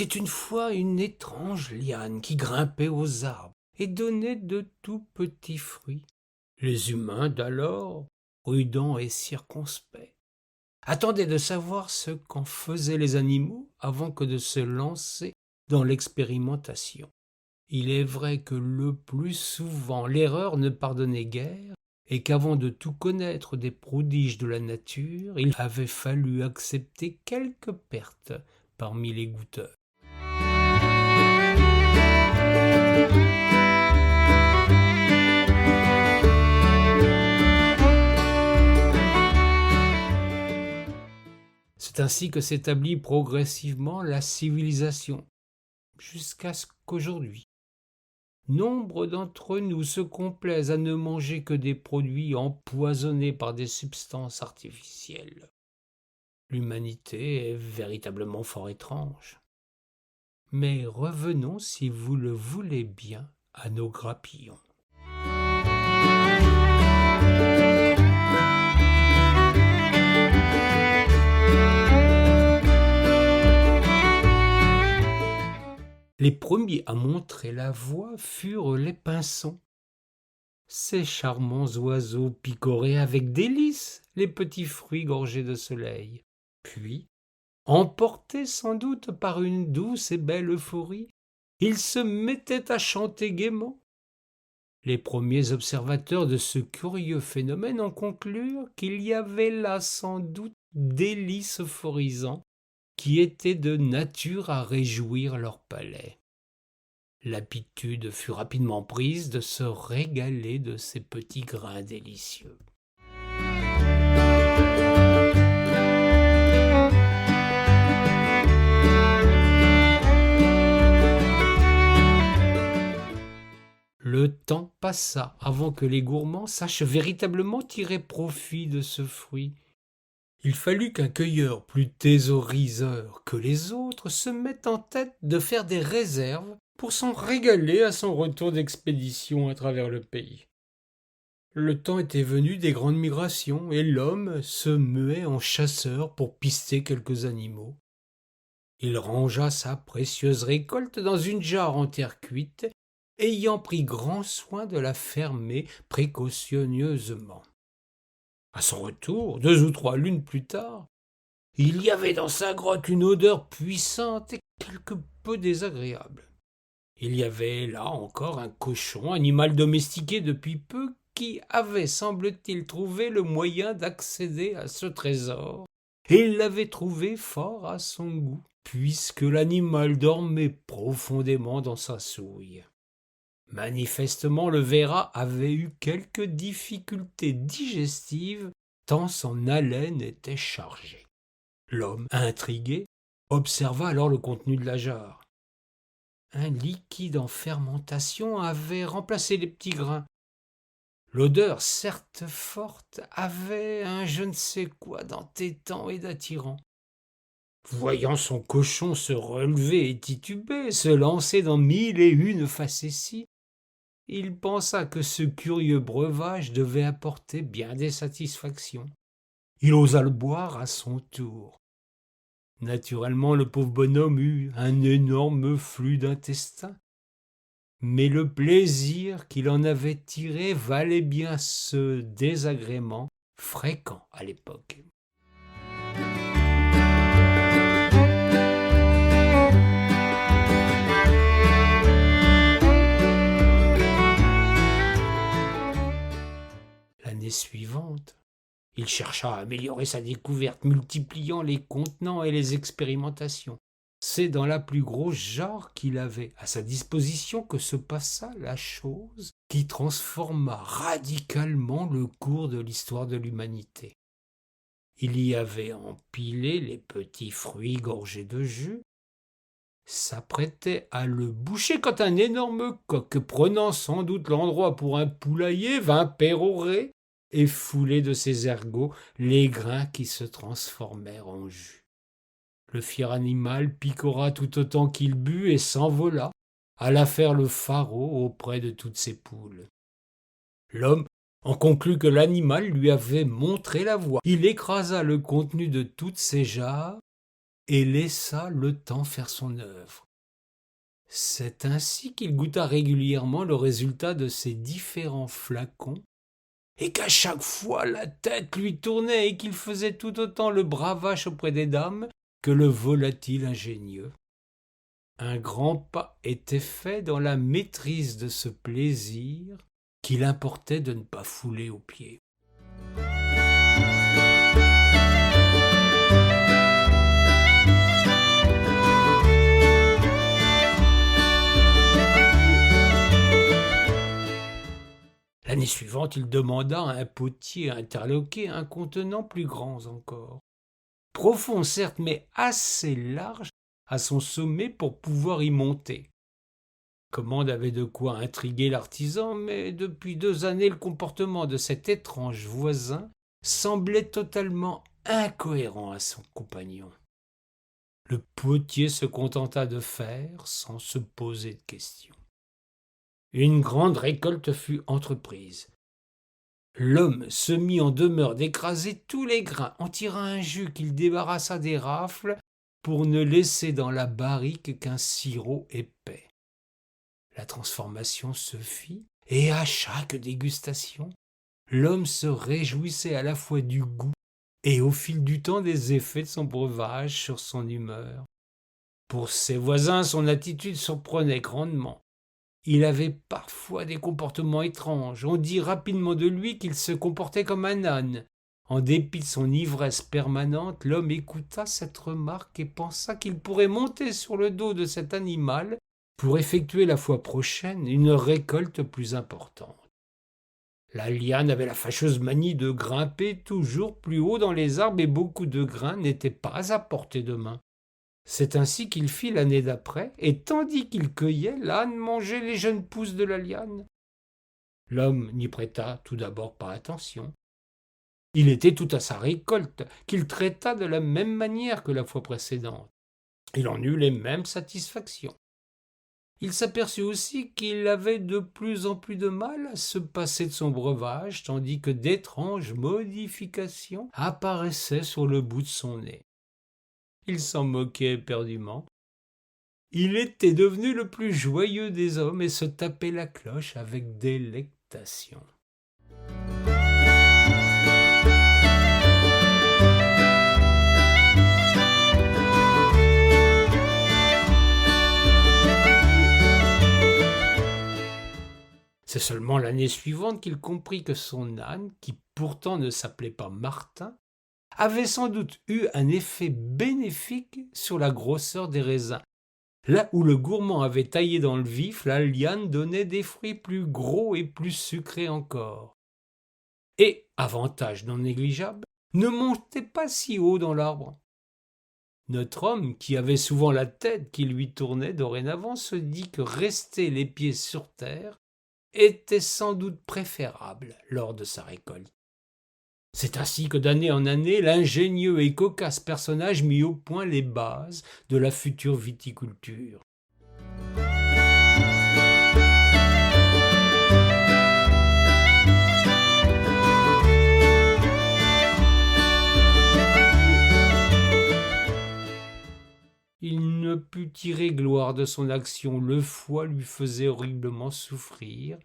était une fois une étrange liane qui grimpait aux arbres et donnait de tout petits fruits. Les humains d'alors, prudents et circonspects, attendaient de savoir ce qu'en faisaient les animaux avant que de se lancer dans l'expérimentation. Il est vrai que le plus souvent l'erreur ne pardonnait guère, et qu'avant de tout connaître des prodiges de la nature, il avait fallu accepter quelques pertes parmi les goûteurs. C'est ainsi que s'établit progressivement la civilisation, jusqu'à ce qu'aujourd'hui, nombre d'entre nous se complaisent à ne manger que des produits empoisonnés par des substances artificielles. L'humanité est véritablement fort étrange. Mais revenons, si vous le voulez bien, à nos grappillons. Les premiers à montrer la voie furent les pinsons. Ces charmants oiseaux picoraient avec délice les petits fruits gorgés de soleil. Puis, emportés sans doute par une douce et belle euphorie, ils se mettaient à chanter gaiement. Les premiers observateurs de ce curieux phénomène en conclurent qu'il y avait là sans doute délices euphorisants qui étaient de nature à réjouir leur palais. L'habitude fut rapidement prise de se régaler de ces petits grains délicieux. Le temps passa avant que les gourmands sachent véritablement tirer profit de ce fruit. Il fallut qu'un cueilleur plus thésauriseur que les autres se mette en tête de faire des réserves pour s'en régaler à son retour d'expédition à travers le pays. Le temps était venu des grandes migrations et l'homme se muait en chasseur pour pister quelques animaux. Il rangea sa précieuse récolte dans une jarre en terre cuite, ayant pris grand soin de la fermer précautionneusement. À son retour, 2 ou 3 lunes plus tard, il y avait dans sa grotte une odeur puissante et quelque peu désagréable. Il y avait là encore un cochon, animal domestiqué depuis peu, qui avait, semble-t-il, trouvé le moyen d'accéder à ce trésor, et il l'avait trouvé fort à son goût, puisque l'animal dormait profondément dans sa souille. Manifestement, le verrat avait eu quelques difficultés digestives, tant son haleine était chargée. L'homme, intrigué, observa alors le contenu de la jarre. Un liquide en fermentation avait remplacé les petits grains. L'odeur, certes forte, avait un je ne sais quoi d'entêtant et d'attirant. Voyant son cochon se relever et tituber, se lancer dans 1001 facéties, il pensa que ce curieux breuvage devait apporter bien des satisfactions. Il osa le boire à son tour. Naturellement, le pauvre bonhomme eut un énorme flux d'intestin. Mais le plaisir qu'il en avait tiré valait bien ce désagrément fréquent à l'époque. L'année suivante, il chercha à améliorer sa découverte, multipliant les contenants et les expérimentations. C'est dans la plus grosse jarre qu'il avait à sa disposition que se passa la chose qui transforma radicalement le cours de l'histoire de l'humanité. Il y avait empilé les petits fruits gorgés de jus, s'apprêtait à le boucher quand un énorme coq, prenant sans doute l'endroit pour un poulailler, vint pérorer et fouler de ses ergots les grains qui se transformèrent en jus. Le fier animal picora tout autant qu'il but et s'envola, alla faire le pharaon auprès de toutes ses poules. L'homme en conclut que l'animal lui avait montré la voie. Il écrasa le contenu de toutes ses jarres et laissa le temps faire son œuvre. C'est ainsi qu'il goûta régulièrement le résultat de ces différents flacons, et qu'à chaque fois la tête lui tournait et qu'il faisait tout autant le bravache auprès des dames que le volatile ingénieux. Un grand pas était fait dans la maîtrise de ce plaisir qu'il importait de ne pas fouler aux pieds. L'année suivante, il demanda à un potier interloqué un contenant plus grand encore. Profond certes, mais assez large à son sommet pour pouvoir y monter. Commande avait de quoi intriguer l'artisan, mais depuis 2 années, le comportement de cet étrange voisin semblait totalement incohérent à son compagnon. Le potier se contenta de faire sans se poser de questions. Une grande récolte fut entreprise. L'homme se mit en demeure d'écraser tous les grains, en tira un jus qu'il débarrassa des rafles pour ne laisser dans la barrique qu'un sirop épais. La transformation se fit, et à chaque dégustation, l'homme se réjouissait à la fois du goût et au fil du temps des effets de son breuvage sur son humeur. Pour ses voisins, son attitude surprenait grandement. Il avait parfois des comportements étranges. On dit rapidement de lui qu'il se comportait comme un âne. En dépit de son ivresse permanente, l'homme écouta cette remarque et pensa qu'il pourrait monter sur le dos de cet animal pour effectuer la fois prochaine une récolte plus importante. La liane avait la fâcheuse manie de grimper toujours plus haut dans les arbres et beaucoup de grains n'étaient pas à portée de main. C'est ainsi qu'il fit l'année d'après, et tandis qu'il cueillait, l'âne mangeait les jeunes pousses de la liane. L'homme n'y prêta tout d'abord pas attention. Il était tout à sa récolte, qu'il traita de la même manière que la fois précédente. Il en eut les mêmes satisfactions. Il s'aperçut aussi qu'il avait de plus en plus de mal à se passer de son breuvage, tandis que d'étranges modifications apparaissaient sur le bout de son nez. Il s'en moquait éperdument. Il était devenu le plus joyeux des hommes et se tapait la cloche avec délectation. C'est seulement l'année suivante qu'il comprit que son âne, qui pourtant ne s'appelait pas Martin, avait sans doute eu un effet bénéfique sur la grosseur des raisins. Là où le gourmand avait taillé dans le vif, la liane donnait des fruits plus gros et plus sucrés encore. Et, avantage non négligeable, ne montait pas si haut dans l'arbre. Notre homme, qui avait souvent la tête qui lui tournait dorénavant, se dit que rester les pieds sur terre était sans doute préférable lors de sa récolte. C'est ainsi que d'année en année, l'ingénieux et cocasse personnage mit au point les bases de la future viticulture. Il ne put tirer gloire de son action, le foie lui faisait horriblement souffrir,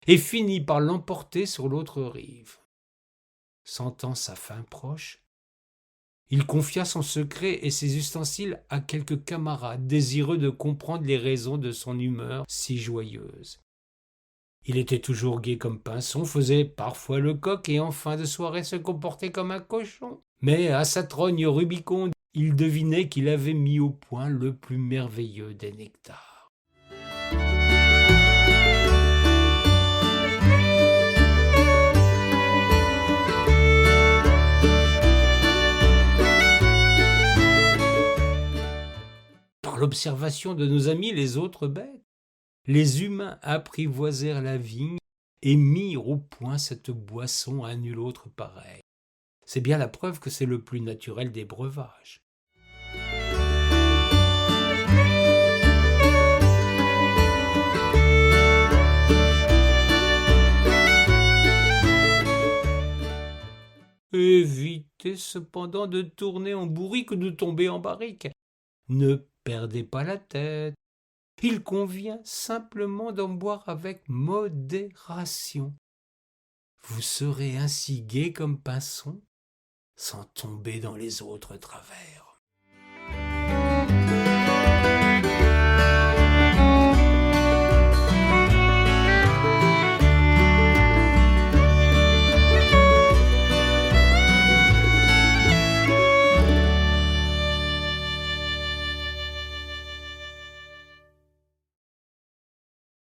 et finit par l'emporter sur l'autre rive. Sentant sa fin proche, il confia son secret et ses ustensiles à quelques camarades désireux de comprendre les raisons de son humeur si joyeuse. Il était toujours gai comme Pinson, faisait parfois le coq et en fin de soirée se comportait comme un cochon. Mais à sa trogne rubiconde, il devinait qu'il avait mis au point le plus merveilleux des nectars. Par l'observation de nos amis les autres bêtes, les humains apprivoisèrent la vigne et mirent au point cette boisson à nul autre pareille. C'est bien la preuve que c'est le plus naturel des breuvages. Évitez cependant de tourner en bourrique ou de tomber en barrique. Ne perdez pas la tête. Il convient simplement d'en boire avec modération. Vous serez ainsi gai comme Pinson, sans tomber dans les autres travers.